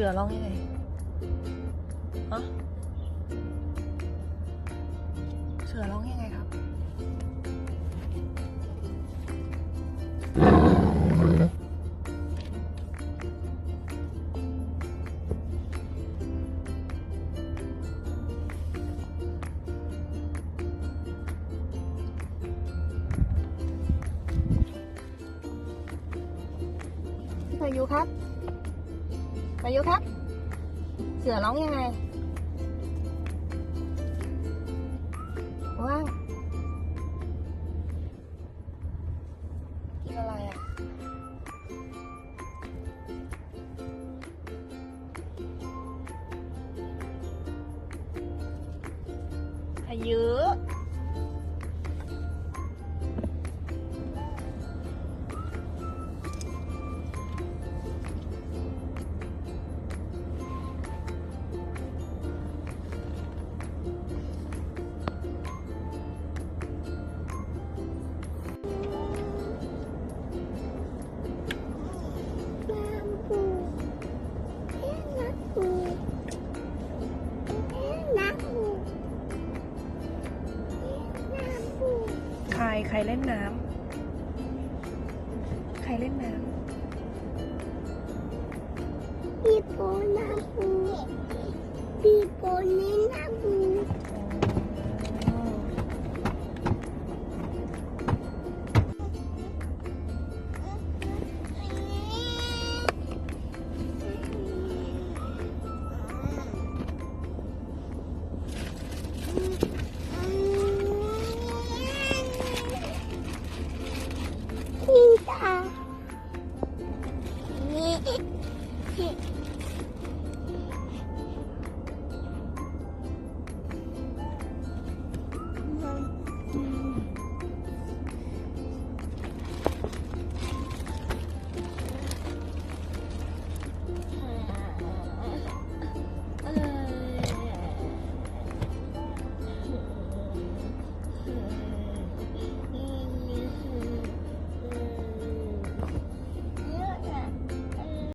สือร้องยังไงฮะเสือร้องยังไงครับพายุครับพายุครับเสือร้องยังไงว่างกินอะไรอ่ะพายุใครเล่นน้ำใครเล่นน้ำปีโป้น้ำปูปีโป้เล่นน้ำปูนี่